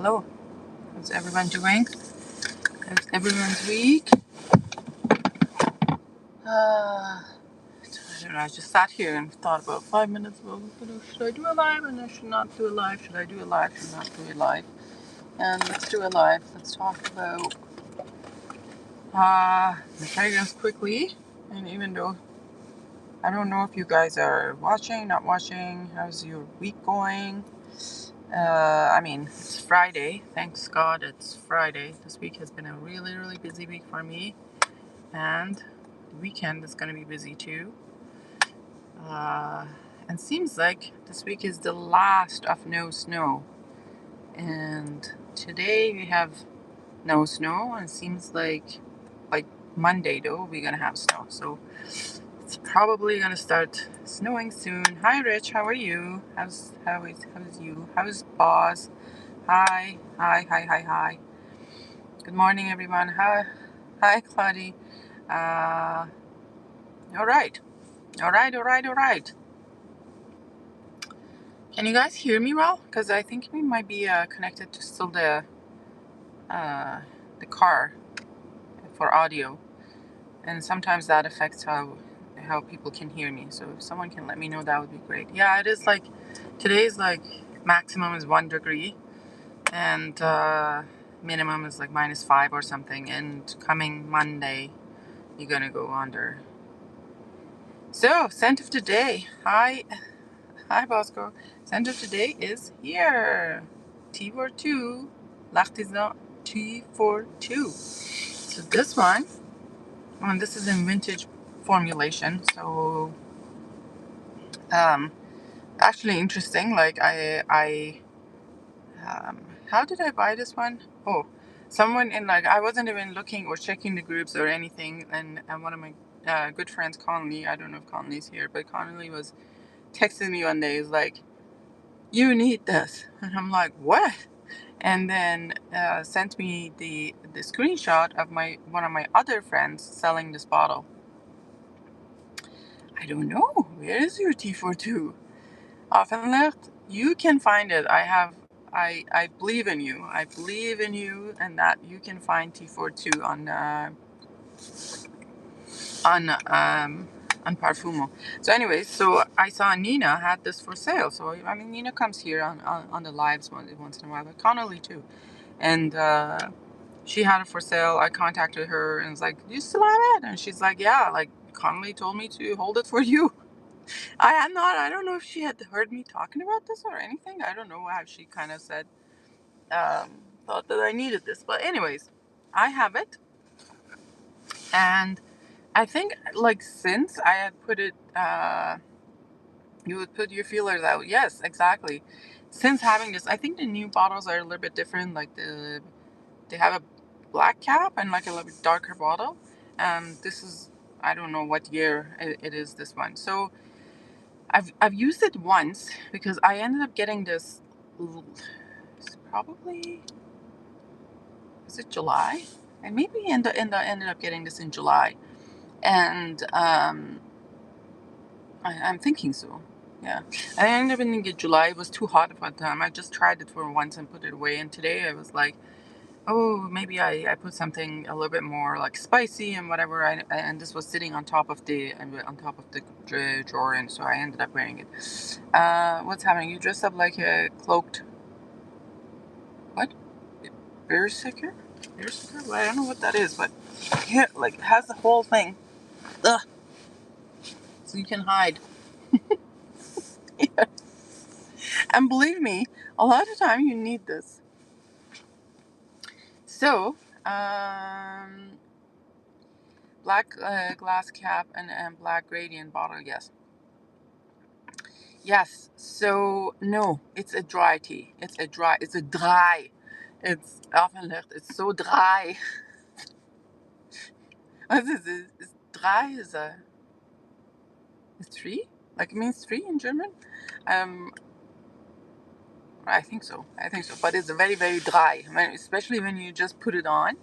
Hello. How's everyone doing? How's everyone's week? I don't know. I just sat here and thought about 5 minutes ago. Should I do a live and I should not do a live? Should I do a live? Should not do a live? And let's do a live. Let's talk about the fragrance quickly. And even though I don't know if you guys are watching, not watching, how's your week going? It's Friday. Thanks God it's Friday. This week has been a really, really busy week for me. And the weekend is going to be busy too. And seems like this week is the last of no snow. And today we have no snow. And it seems like Monday though, we're going to have snow. So it's probably going to start snowing soon. Hi Rich, how are you? How's you? How's Boz? Hi. Good morning, everyone. Hi, Claudie. All right. Can you guys hear me well? Because I think we might be connected to still the car for audio, and sometimes that affects how people can hear me. So if someone can let me know, that would be great. Yeah, it is like today's like maximum is 1 degree, and minimum is like -5 or something. And coming Monday, you're gonna go under. So scent of the day. Hi Bosco. Scent of the day is here. T42. L'artisan T42. So this one, this is in vintage formulation. So actually interesting. Like how did I buy this one? Oh, someone in I wasn't even looking or checking the groups or anything. And one of my good friends, Connolly, I don't know if Connolly's here, but Connolly was texting me one day. He's like, "You need this," and I'm like, "What?" And then sent me the screenshot of one of my other friends selling this bottle. I don't know. Where is your T42? Offenlicht, you can find it. I believe in you. I believe in you, and that you can find T42 on Parfumo. So anyways, so I saw Nina had this for sale. So Nina comes here on the lives once in a while, but Connolly too. And she had it for sale. I contacted her and was like, "Do you still have it?" And she's like, "Yeah, like Connolly told me to hold it for you." I don't know if she had heard me talking about this or anything. I don't know how she kind of said, thought that I needed this. But anyways, I have it. And I think like since I had put it, you would put your feelers out. Yes, exactly. Since having this, I think the new bottles are a little bit different. Like they have a black cap and like a little bit darker bottle. This is, I don't know what year it is, this one. So I've used it once because I ended up getting this. Probably, is it July? And maybe ended up getting this in July, and I'm thinking so. Yeah, I ended up in July. It was too hot at that time. I just tried it for once and put it away. And today I was like, oh, maybe I put something a little bit more like spicy and whatever. And this was sitting on top of the drawer, and so I ended up wearing it. What's happening? You dressed up like a cloaked what? Bear seeker? Well, I don't know what that is, but here, like, it has the whole thing. Ugh. So you can hide. Yeah. And believe me, a lot of time you need this. So, black glass cap and black gradient bottle, yes. Yes, so no, it's a dry tea. It's dry. It's Offenlicht. It's so dry. What is it? It's dry is three? Like it means three in German? I think so. But it's very, very dry. Especially when you just put it on.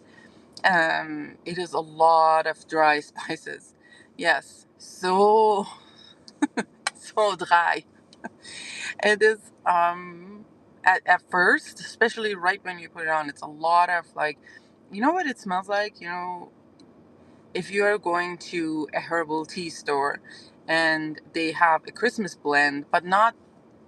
It is a lot of dry spices. Yes. So dry. It is, at first, especially right when you put it on, it's a lot of like, you know what it smells like? If you are going to a herbal tea store and they have a Christmas blend, but not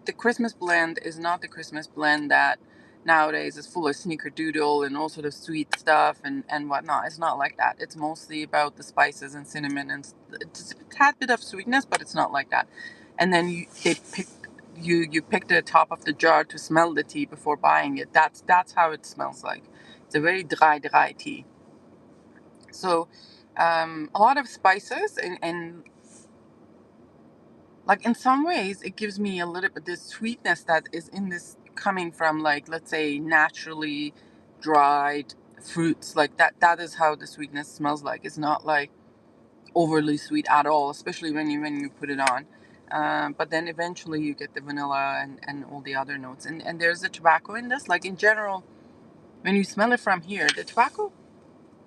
the Christmas blend is not the Christmas blend that nowadays is full of snickerdoodle and all sort of sweet stuff and whatnot. It's not like that. It's mostly about the spices and cinnamon and it's a tad bit of sweetness, but it's not like that. And then you pick the top of the jar to smell the tea before buying it. That's how it smells like. It's a very dry tea. So a lot of spices and like in some ways it gives me a little bit this sweetness that is in this coming from, like, let's say naturally dried fruits. Like that is how the sweetness smells like. It's not like overly sweet at all, especially when you put it on. But then eventually you get the vanilla and all the other notes, and there's the tobacco in this. Like in general, when you smell it from here, the tobacco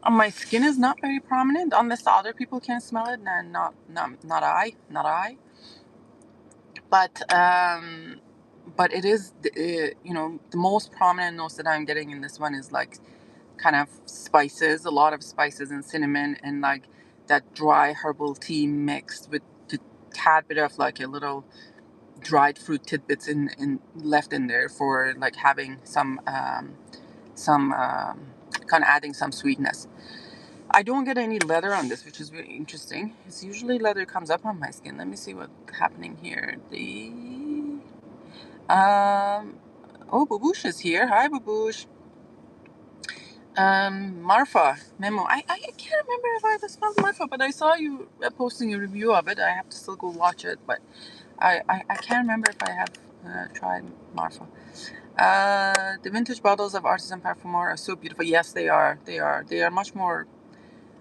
on my skin is not very prominent unless the other people can smell it, and not I. But it is the most prominent notes that I'm getting in this one is like kind of spices, a lot of spices and cinnamon, and like that dry herbal tea mixed with a tad bit of like a little dried fruit tidbits in left in there for like having some kind of adding some sweetness. I don't get any leather on this, which is really interesting. It's usually leather comes up on my skin. Let me see what's happening here. Oh, Baboosh is here. Hi, Baboosh. Marfa memo. I can't remember if I ever smelled Marfa, but I saw you posting a review of it. I have to still go watch it, but I can't remember if I have tried Marfa. The vintage bottles of Artisan Parfumeur are so beautiful. Yes, they are. They are much more.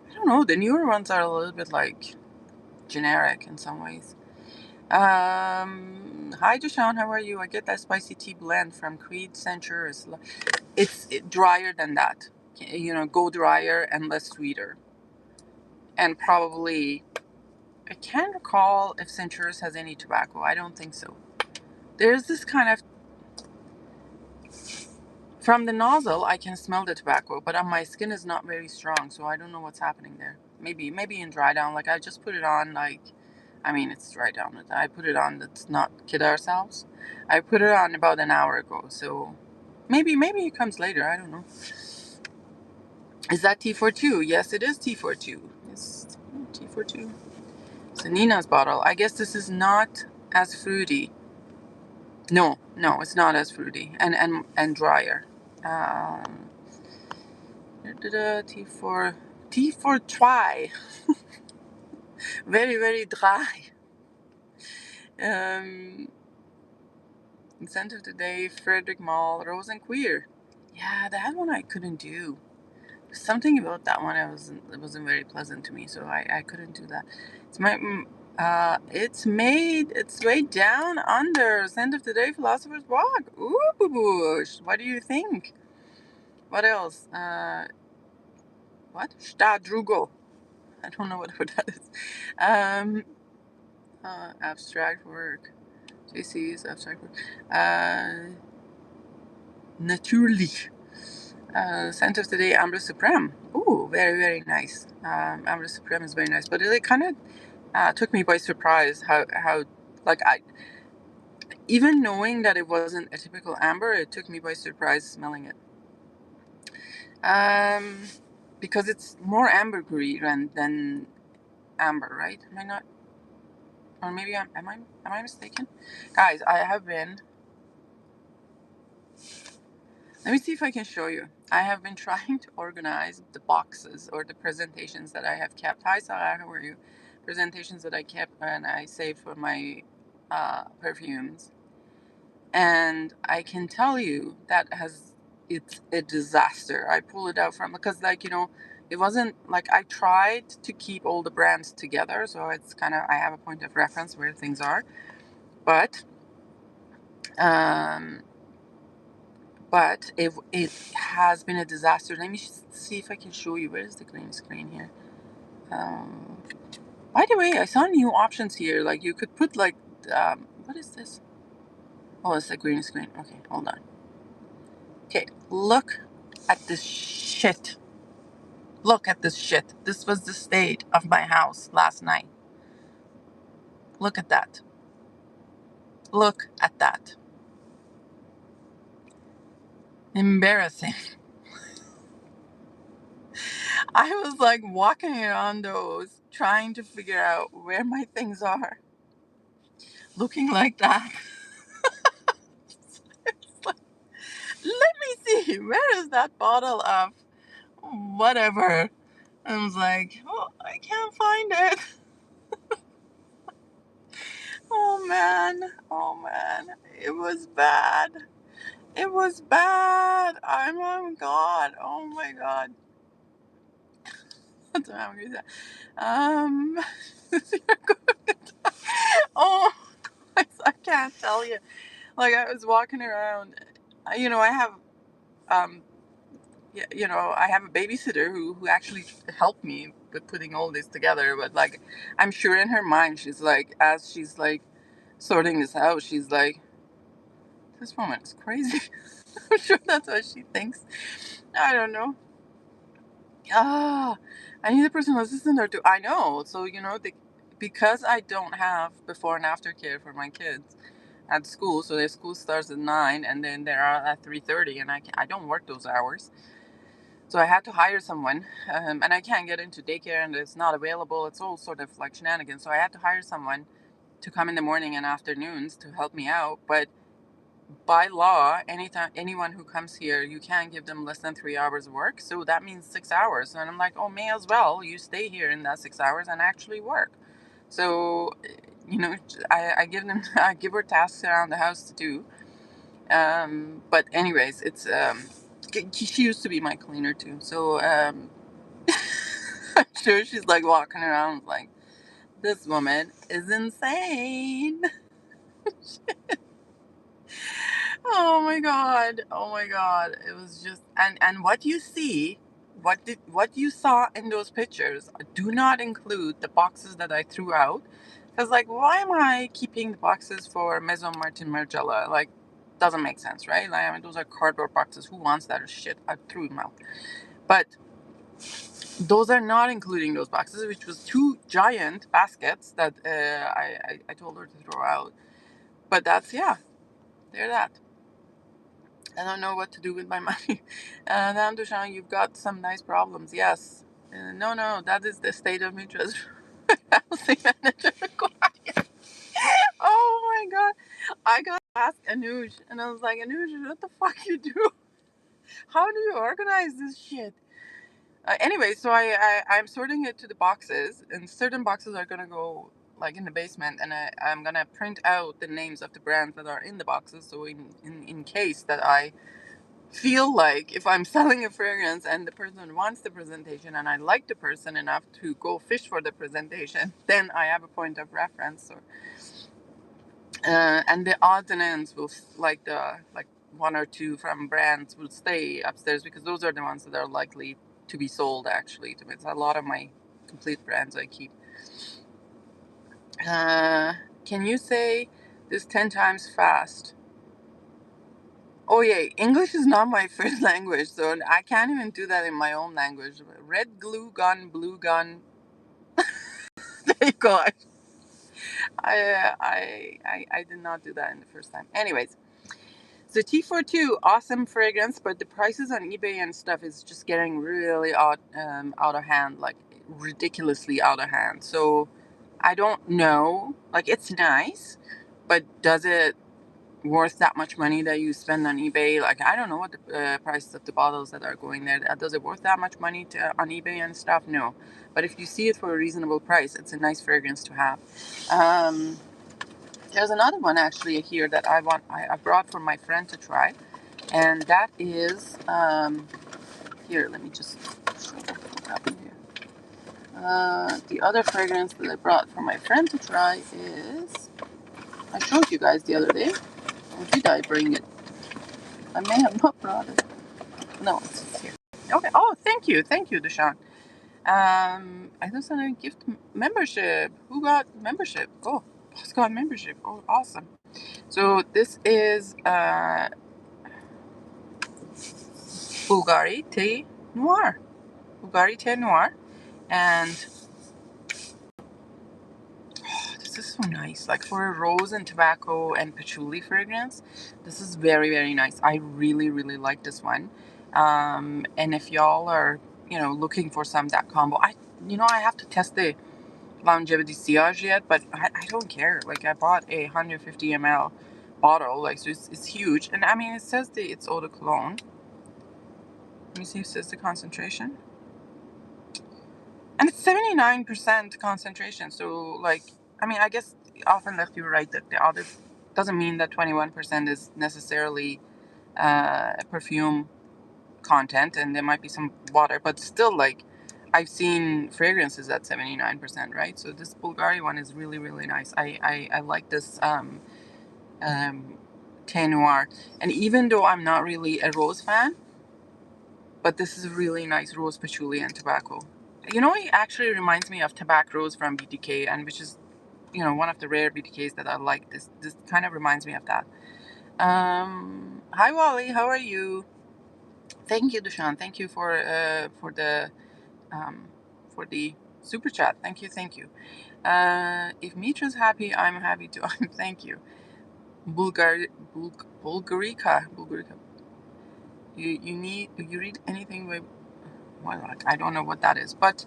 I don't know. The newer ones are a little bit like generic in some ways. Hi, Deshaun. How are you? I get that spicy tea blend from Creed Censure. It's drier than that. Go drier and less sweeter. And probably, I can't recall if Centurus has any tobacco. I don't think so. There's this kind of, from the nozzle, I can smell the tobacco, but on my skin is not very strong, so I don't know what's happening there. Maybe in dry down. Like I just put it on, like, I mean, it's dry down. I put it on. Let's not kid ourselves. I put it on about an hour ago, so maybe it comes later. I don't know. Is that T42? Yes, it is T42. It's T42. So Nina's bottle. I guess this is not as fruity. No, it's not as fruity and drier. T4 try. Very, very dry. Incentive today, Frederick Mall, Rose and Queer. Yeah, that one I couldn't do. Something about that one it wasn't very pleasant to me, so I couldn't do that. It's made its way down under Scent of the Day, Philosopher's Walk. Ooh, boo-boosh. What do you think? What else? What? Stadrugo. I don't know what that is. Abstract work. JC's abstract work. Natürlich. Scent of the Day, Ambre Supreme. Ooh, very, very nice. Ambre Supreme is very nice, but it kind of took me by surprise how like even knowing that it wasn't a typical amber, it took me by surprise smelling it. Because it's more ambergris than amber, right? Am I not? Or maybe am I mistaken? Guys, I have been. Let me see if I can show you. I have been trying to organize the boxes or the presentations that I have kept. Hi, Sarah, how are you? Presentations that I kept and I saved for my perfumes. And I can tell you that it's a disaster. I pull it out from, because it wasn't like I tried to keep all the brands together. So it's kind of, I have a point of reference where things are. But um, it has been a disaster. Let me see if I can show you. Where's the green screen here? By the way, I saw new options here. Like you could put like, what is this? Oh, it's a green screen. Okay, hold on. Okay, look at this shit. Look at this shit. This was the state of my house last night. Look at that. Look at that. Embarrassing. I was like walking around those, trying to figure out where my things are. Looking like that. It's like, let me see. Where is that bottle of whatever? I was like, oh, I can't find it. Oh man. Oh man. It was bad. It was bad. I'm oh god. Oh my god. That's what I'm gonna say. Um oh I can't tell you. Like I was walking around. I have um I have a babysitter who actually helped me with putting all this together. But like, I'm sure in her mind, she's like, as she's like sorting this out, she's like, this woman is crazy. I'm sure that's what she thinks. I don't know. Ah, I need a personal assistant or two. I know. So because I don't have before and after care for my kids at school, so their school starts at 9, and then they're out at 3:30, and I don't work those hours. So I had to hire someone, and I can't get into daycare, and it's not available. It's all sort of like shenanigans. So I had to hire someone to come in the morning and afternoons to help me out. But by law, anyone who comes here, you can't give them less than 3 hours of work. So that means 6 hours. And I'm like, oh, may as well you stay here in that 6 hours and actually work. So, you know, I give them, I give her tasks around the house to do. But anyways, she used to be my cleaner too. So I'm sure she's like walking around like, this woman is insane. Oh my god. Oh my god. It was just and what you see, what you saw in those pictures do not include the boxes that I threw out. Cuz like, why am I keeping the boxes for Maison Martin Margiela? Like, doesn't make sense, right? Like, I mean, those are cardboard boxes. Who wants that shit? I threw them out. But those are not including those boxes, which was two giant baskets that I told her to throw out. But they're that. I don't know what to do with my money. Now, Dushan, you've got some nice problems. Yes. No, that is the state of Mitra's housing manager required. Oh my god. I got to ask Anuj, and I was like, Anuj, what the fuck you do? How do you organize this shit? Anyway, so I'm sorting it to the boxes, and certain boxes are gonna go like in the basement, and I'm gonna print out the names of the brands that are in the boxes. So in case that I feel like if I'm selling a fragrance and the person wants the presentation and I like the person enough to go fish for the presentation, then I have a point of reference. Or and the odds and ends will like one or two from brands will stay upstairs because those are the ones that are likely to be sold. Actually, it's a lot of my complete brands I keep. Can you say this 10 times fast? Oh yeah, English is not my first language, so I can't even do that in my own language. Red glue gun, blue gun. There you go. I did not do that in the first time. Anyways, so T42, awesome fragrance, but the prices on eBay and stuff is just getting really out of hand, like ridiculously out of hand. So I don't know. Like, it's nice, but does it worth that much money that you spend on eBay? Like, I don't know what the prices of the bottles that are going there. Does it worth that much money on eBay and stuff? No. But if you see it for a reasonable price, it's a nice fragrance to have. There's another one actually here that I brought for my friend to try, and that is here. Let me just show you what happened here. The other fragrance that I brought for my friend to try is, I showed you guys the other day. Or did I bring it? I may have not brought it. No, it's here. Okay. Oh, thank you, Deshaun. I just had a gift membership. Who got membership? Oh, boss got membership. Oh, awesome. So this is Bulgari Tea Noir. Bulgari Tea Noir. And this is so nice. Like for a rose and tobacco and patchouli fragrance, this is very, very nice. I really, really like this one. And if y'all are, looking for some that combo, I have to test the longevity sillage yet, but I don't care. Like I bought a 150 ml bottle, like so it's huge, and I mean it says it's eau de cologne. Let me see if it says the concentration, and it's 79% concentration. So like, I mean, I guess often left you right that the other doesn't mean that 21% is necessarily a perfume content, and there might be some water, but still like. I've seen fragrances at 79%, right? So this Bulgari one is really, really nice. I like this Thé Noir. And even though I'm not really a rose fan, but this is really nice rose, patchouli, and tobacco. It actually reminds me of Tobacco Rose from BTK, and which is, one of the rare BTKs that I like. This kind of reminds me of that. Hi Wally, how are you? Thank you, Dushan. Thank you um, for the super chat. Thank you, thank you. If Mitra's happy, I'm happy too. Thank you. Bulgarica. You read anything with, well, like, I don't know what that is, but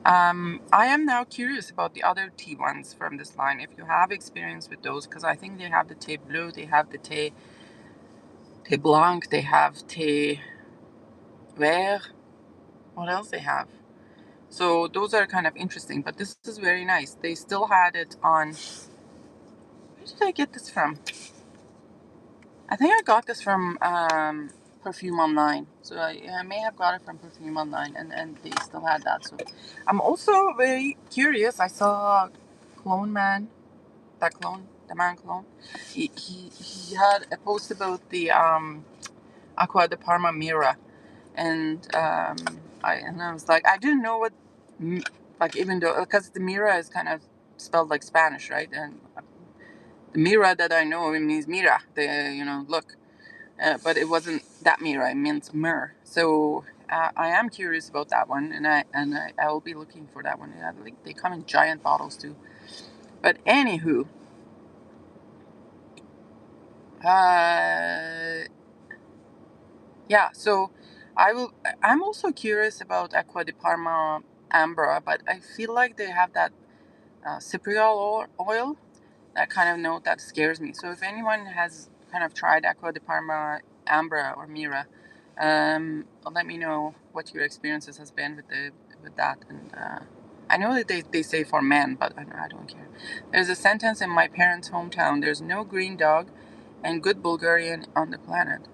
I am now curious about the other tea ones from this line. If you have experience with those, because I think they have the Thé Bleu, they have the Thé Blanc, they have Thé Vert. What else they have? So those are kind of interesting, but this is very nice. They still had it on. Where did I get this from? I think I got this from Perfume Online. So I may have got it from Perfume Online, and they still had that. So I'm also very curious. I saw Clone Man, the man clone. He had a post about the Acqua di Parma Mira, and I was like, I didn't know what, like, even though, because the Mira is kind of spelled like Spanish, right? And the Mira that I know, it means Mira, look. But it wasn't that Mira, it meant myrrh. So I am curious about that one, and I will be looking for that one. Yeah, like, they come in giant bottles too. But anywho, uh, yeah. So I'm also curious about Acqua di Parma Ambra, but I feel like they have that cypriol oil, that kind of note that scares me. So if anyone has kind of tried Acqua di Parma Ambra or Mira, let me know what your experiences has been with that. And I know that they say for men, but I don't care. There's a sentence in my parents' hometown: "There's no green dog and good Bulgarian on the planet."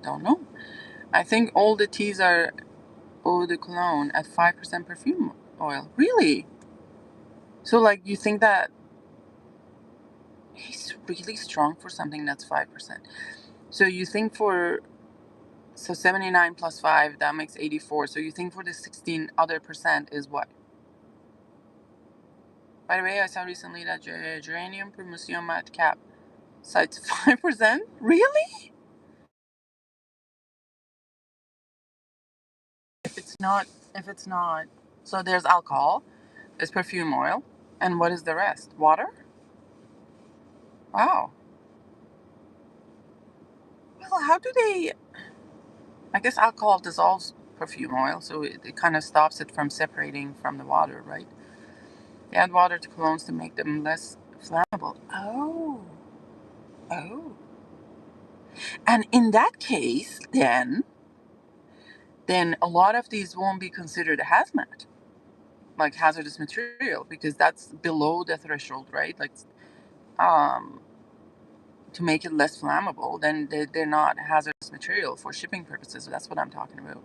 Don't know. I think all the teas are eau de cologne at 5% perfume oil. Really? So like you think that he's really strong for something that's 5%. So you think so 79 plus 5, that makes 84. So you think for the 16 other percent is what? By the way, I saw recently that geranium promotion mat cap cites 5%. Really? If it's not, so there's alcohol, there's perfume oil, and what is the rest? Water? Wow. Well, how do they? I guess alcohol dissolves perfume oil, so it kind of stops it from separating from the water, right? They add water to colognes to make them less flammable. Oh. Oh. And in that case, then a lot of these won't be considered a hazmat, like hazardous material, because that's below the threshold, right? Like, um, to make it less flammable, then they're not hazardous material for shipping purposes. So that's what I'm talking about.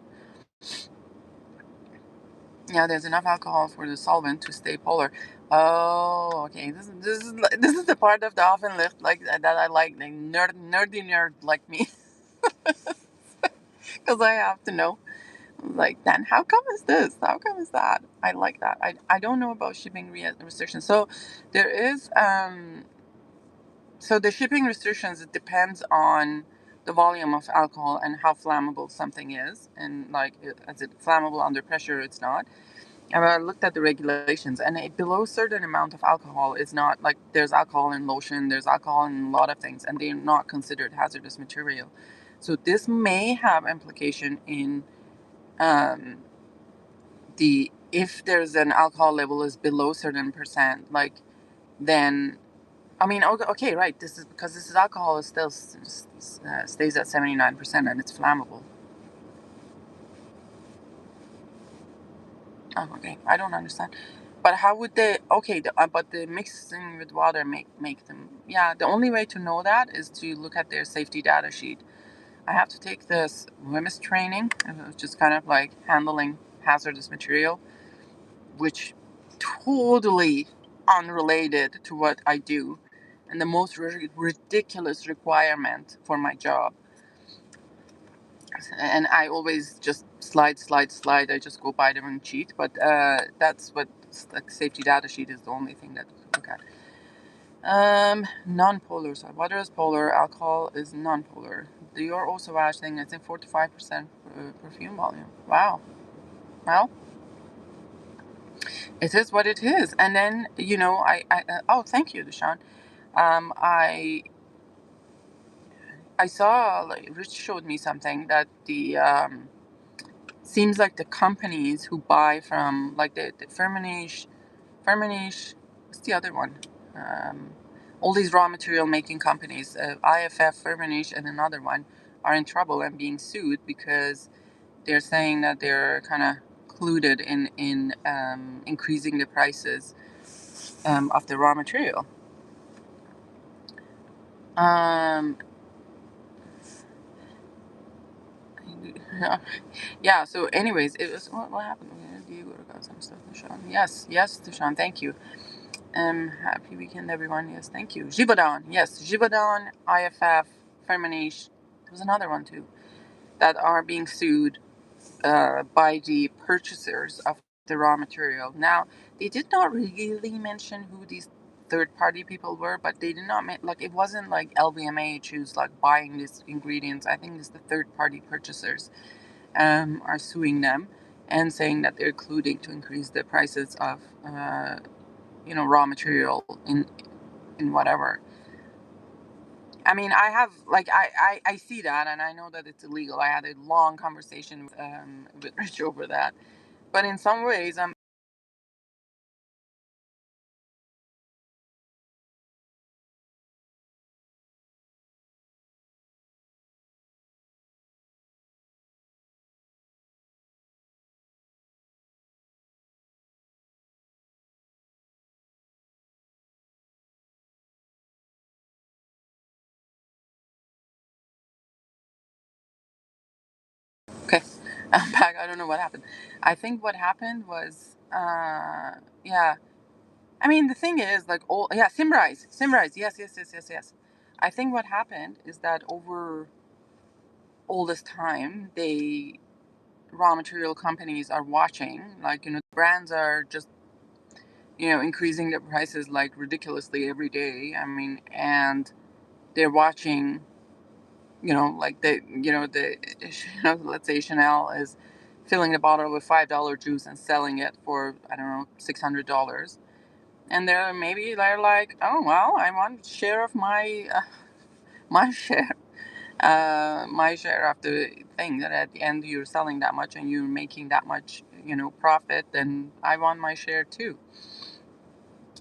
Yeah, there's enough alcohol for the solvent to stay polar. Oh, okay. This is the part of the oven lift like that I like, the nerdy nerd like me, because I have to know. Like, then how come is this? How come is that? I like that. I don't know about shipping restrictions. So there is So the shipping restrictions, it depends on the volume of alcohol and how flammable something is, and like, is it flammable under pressure? It's not. And I looked at the regulations, and below a certain amount of alcohol is not, like, there's alcohol in lotion, there's alcohol in a lot of things, and they're not considered hazardous material. So this may have implication in um, the if there's an alcohol level is below certain percent, like, then I mean, okay, okay, right. This is because this is alcohol is still stays at 79% and it's flammable. Oh, okay. I don't understand. But how would they? Okay, but the mixing with water make them. Yeah, the only way to know that is to look at their safety data sheet. I have to take this WMIS training, which is kind of like handling hazardous material, which totally unrelated to what I do, and the most ridiculous requirement for my job. And I always just slide. I just go by them and cheat. But that's what, like, safety data sheet is the only thing that we look at. Non-polar. So water is polar. Alcohol is non-polar. The Your also ash thing. I think 45% perfume volume. Wow. Well, it is what it is. And then oh, thank you, Deshaun. Um, I I saw, like, Rich showed me something that the seems like the companies who buy from, like, the Firmenich, what's the other one? Um, all these raw material making companies, IFF, Firmenich, and another one, are in trouble and being sued because they're saying that they're kind of colluded in increasing the prices of the raw material. Um, yeah. So, anyways, it was what happened? Diego got some stuff, Deshaun. Yes, Deshaun. Thank you. Happy weekend, everyone. Yes, thank you. Givaudan. Yes, Givaudan, IFF, Firmenich. There was another one too that are being sued by the purchasers of the raw material. Now, they did not really mention who these third-party people were, but they did not like, it wasn't like LVMH who's like buying these ingredients. I think it's the third-party purchasers are suing them and saying that they're colluding to increase the prices of raw material in whatever. I mean, I have, like, I see that, and I know that it's illegal. I had a long conversation with Rich over that. But in some ways, okay, I'm back. I don't know what happened. I think what happened was, yeah. I mean, the thing is, like, all, yeah, Simrise. Yes. I think what happened is that over all this time, raw material companies are watching, like, brands are just increasing their prices like ridiculously every day. I mean, and they're watching, like, let's say Chanel is filling the bottle with $5 juice and selling it for, I don't know, $600, and they're like, oh well, I want share of my my share. My share of the thing, that at the end you're selling that much and you're making that much, profit, then I want my share too.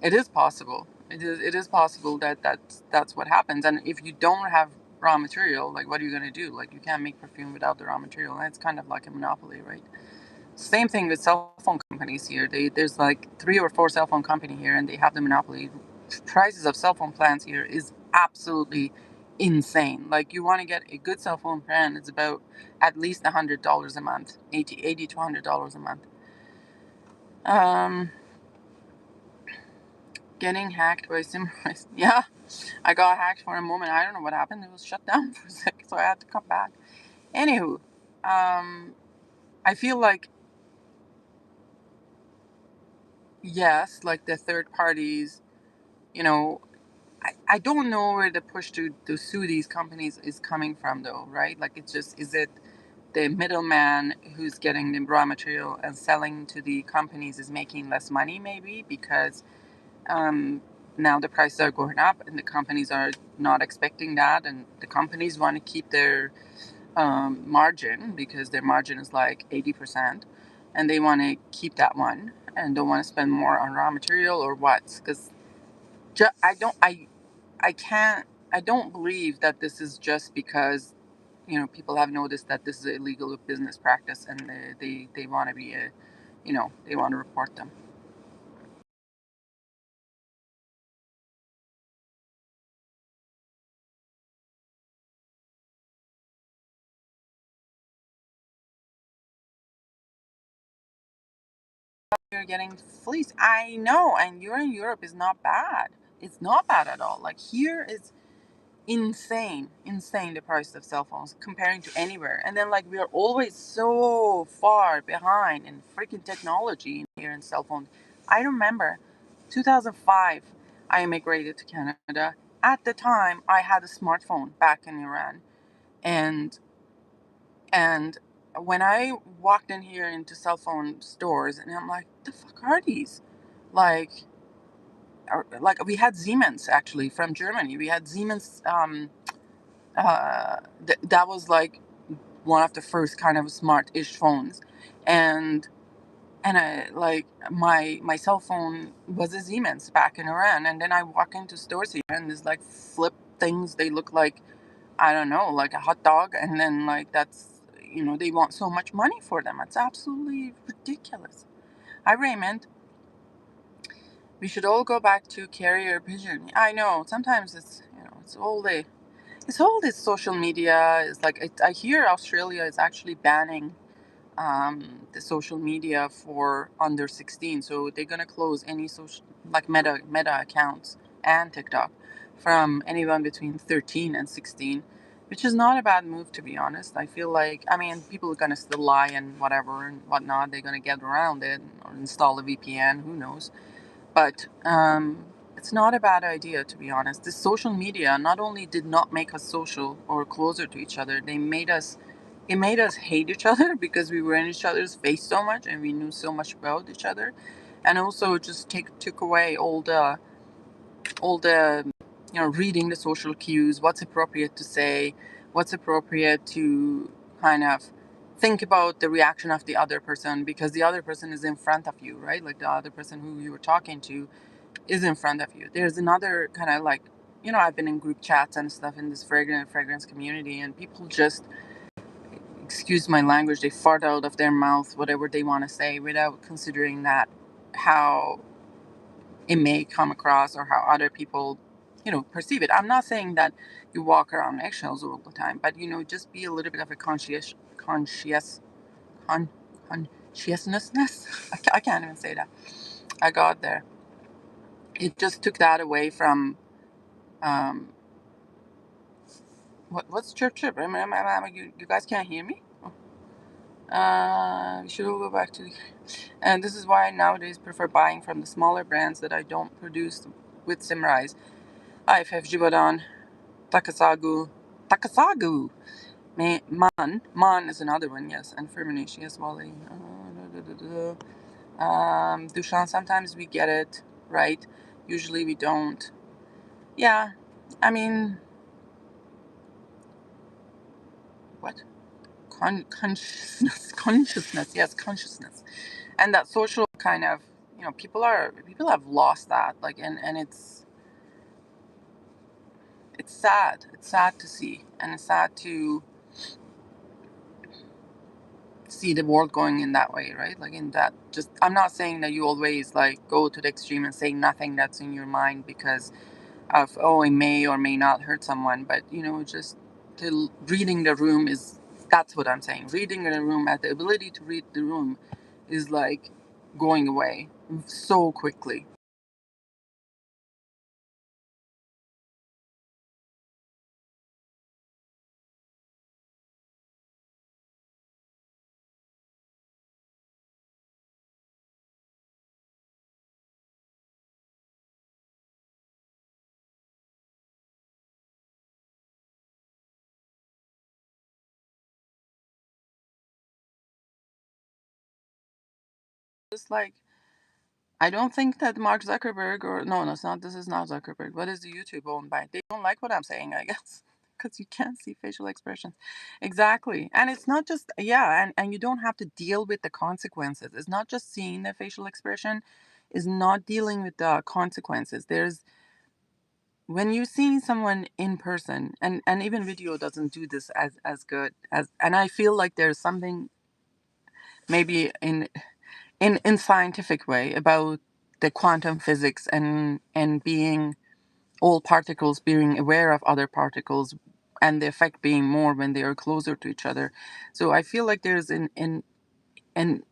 It is possible. It is possible that that's what happens. And if you don't have raw material, like, what are you gonna do? Like, you can't make perfume without the raw material. And it's kind of like a monopoly, right? Same thing with cell phone companies here. There's like 3 or 4 cell phone company here, and they have the monopoly. Prices of cell phone plans here is absolutely insane. Like, you want to get a good cell phone plan, it's about at least $100 a month, 80 to $100 a month. Um, Getting hacked by Simrise. Yeah, I got hacked for a moment. I don't know what happened. It was shut down for a second, so I had to come back. Anywho, um, I feel like, yes, like, the third parties, you know, I don't know where the push to sue these companies is coming from, though, right? Like, it's just, is it the middleman who's getting the raw material and selling to the companies is making less money, maybe because um, now the prices are going up and the companies are not expecting that, and the companies want to keep their margin because their margin is like 80%, and they want to keep that one and don't want to spend more on raw material or what? Because I can't, I don't believe that this is just because, people have noticed that this is illegal business practice, and they want to be they want to report them. You're getting fleeced. I know, and you're in Europe is not bad. It's not bad at all. Like, here is insane the price of cell phones comparing to anywhere. And then, like, we are always so far behind in freaking technology here in cell phones. I remember 2005, I immigrated to Canada. At the time, I had a smartphone back in Iran, and and when I walked in here into cell phone stores, and I'm like, the fuck are these? Like, like, we had Siemens actually from Germany. We had Siemens. That was like one of the first kind of smart-ish phones, and I, like, my cell phone was a Siemens back in Iran, and then I walk into stores here, and there's like flip things. They look like, I don't know, like a hot dog, and then, like, that's, they want so much money for them. It's absolutely ridiculous. Hi, Raymond. We should all go back to carrier pigeon. I know. Sometimes it's all this social media. Is like, I hear Australia is actually banning the social media for under 16. So they're gonna close any social, like, meta accounts and TikTok from anyone between 13 and 16, which is not a bad move, to be honest. I feel like, I mean, people are gonna still lie and whatever and whatnot. They're gonna get around it or install a VPN. Who knows? But it's not a bad idea, to be honest. This social media not only did not make us social or closer to each other, it made us hate each other because we were in each other's face so much and we knew so much about each other, and also just took away all the reading the social cues, what's appropriate to say, what's appropriate to kind of think about the reaction of the other person, because the other person is in front of you, right? Like, the other person who you were talking to is in front of you. There's another kind of, like, I've been in group chats and stuff in this fragrance community, and people just, excuse my language, they fart out of their mouth whatever they want to say without considering that how it may come across or how other people, perceive it. I'm not saying that you walk around eggshells all the time, but, just be a little bit of a con, conscientiousness. I can't even say that. I got there. It just took that away from um, what's chirp chirp? You guys can't hear me? Oh. We should all go back to. And this is why I nowadays prefer buying from the smaller brands that I don't produce with Simrise. IFF, Givaudan, Takasago, Man is another one, yes, and Firmenich, yes, Wally. Duchamp, sometimes we get it right, usually we don't. Yeah, I mean, what? Consciousness, yes, consciousness, and that social kind of, people have lost that, like, and it's sad. It's sad to see, and it's sad to see the world going in that way, right? Like, in that, just, I'm not saying that you always, like, go to the extreme and say nothing that's in your mind because of, oh, it may or may not hurt someone, but, just reading the room is, that's what I'm saying. Reading the room, the ability to read the room is, like, going away so quickly. Just like, I don't think that Mark Zuckerberg, or no, it's not. This is not Zuckerberg. What is the YouTube owned by? They don't like what I'm saying, I guess, because you can't see facial expressions. Exactly, and it's not just, yeah, and you don't have to deal with the consequences. It's not just seeing the facial expression, is not dealing with the consequences. There's, when you see someone in person, and even video doesn't do this as good as, and I feel like there's something maybe in scientific way about the quantum physics, and being all particles being aware of other particles, and the effect being more when they are closer to each other. So I feel like there's an an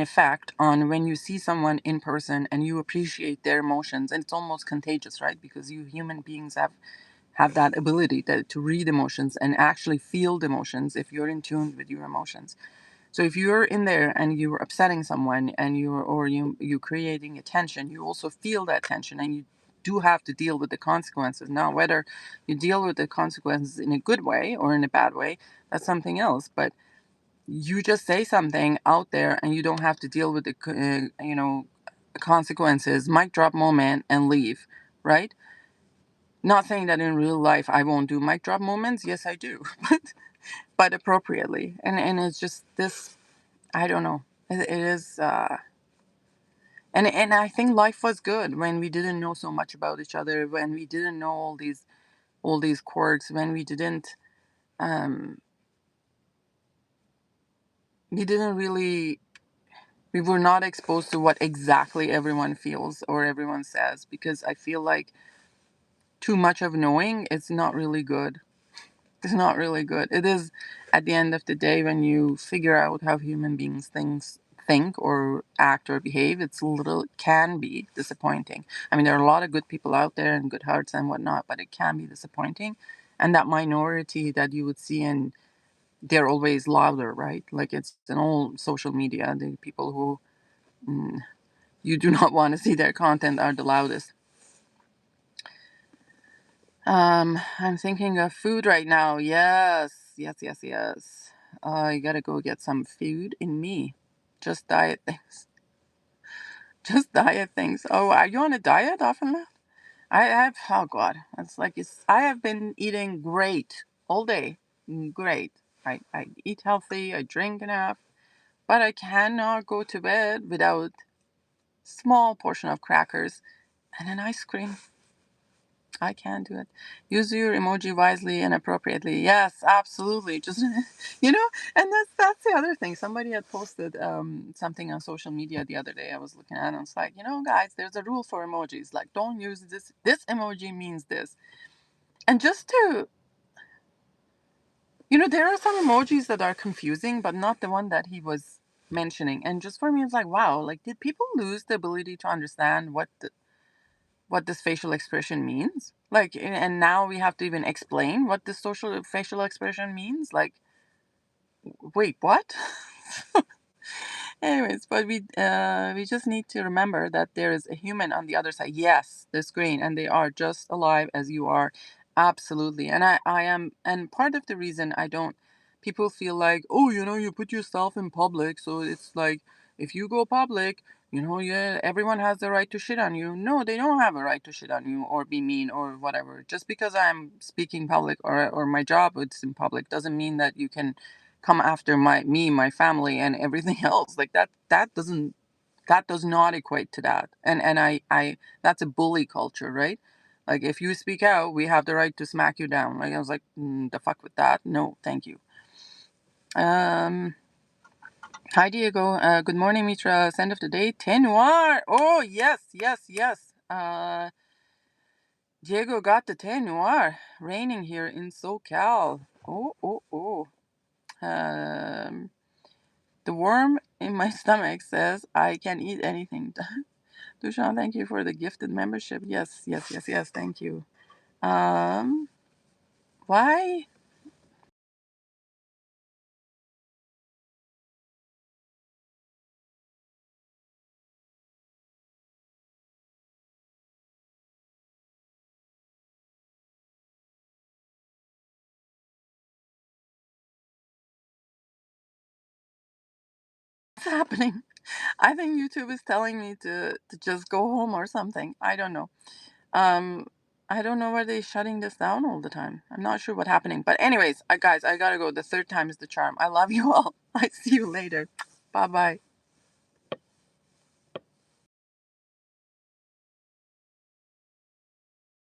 effect on when you see someone in person and you appreciate their emotions, and it's almost contagious, right? Because you human beings have that ability to read emotions and actually feel the emotions if you're in tune with your emotions. So if you're in there and you're upsetting someone, and you're creating a tension, you also feel that tension, and you do have to deal with the consequences. Now, whether you deal with the consequences in a good way or in a bad way, that's something else. But you just say something out there, and you don't have to deal with the consequences. Mic drop moment and leave, right? Not saying that in real life I won't do mic drop moments. Yes, I do, but appropriately. And it's just this. I don't know. It is, and I think life was good when we didn't know so much about each other, when we didn't know all these quirks, when um, we didn't really, we were not exposed to what exactly everyone feels or everyone says, because I feel like too much of knowing, it's not really good. It's not really good. It is, at the end of the day, when you figure out how human beings think or act or behave, it's a little, can be disappointing. I mean, there are a lot of good people out there and good hearts and whatnot, but it can be disappointing. And that minority that you would see, and they're always louder, right? Like, it's in all social media, the people who, you do not want to see their content are the loudest. I'm thinking of food right now. Yes, yes, yes, yes. I gotta go get some food in me. Just diet things. Just diet things. Oh, are you on a diet often? I have. Oh God, it's like I have been eating great all day. Great. I eat healthy. I drink enough, but I cannot go to bed without small portion of crackers and an ice cream. I can do it. Use your emoji wisely and appropriately. Yes, absolutely. Just and that's the other thing. Somebody had posted something on social media the other day. I was looking at it, and it's like, guys, there's a rule for emojis. Like, don't use this. This emoji means this. And just to, there are some emojis that are confusing, but not the one that he was mentioning. And just for me, it's like, wow, like, did people lose the ability to understand what this facial expression means? Like, and now we have to even explain what this social facial expression means. Like, wait, what? Anyways, but we just need to remember that there is a human on the other side. Yes, the screen, and they are just alive as you are. Absolutely. And I am, and part of the reason I don't, people feel like, oh, you put yourself in public, so it's like, if you go public, yeah, everyone has the right to shit on you. No, they don't have a right to shit on you or be mean or whatever. Just because I'm speaking public, or my job is in public, doesn't mean that you can come after my family and everything else. Like, that does not equate to that. And I that's a bully culture, right? Like, if you speak out, we have the right to smack you down. Like, I was like, the fuck with that. No, thank you. um Hi, Diego. Good morning, Mitra. Send of the day, Te Noir. Oh, yes, yes, yes. Diego got the Te Noir raining here in SoCal. Oh, oh, oh. um The worm in my stomach says I can eat anything. Dushan, thank you for the gifted membership. Yes, yes, yes, yes. Thank you. Um, why? What's happening? I think YouTube is telling me to just go home or something. I don't know. Um, I don't know why they're shutting this down all the time. I'm not sure what's happening. But anyways, guys, I gotta go. The third time is the charm. I love you all. I see you later. Bye bye.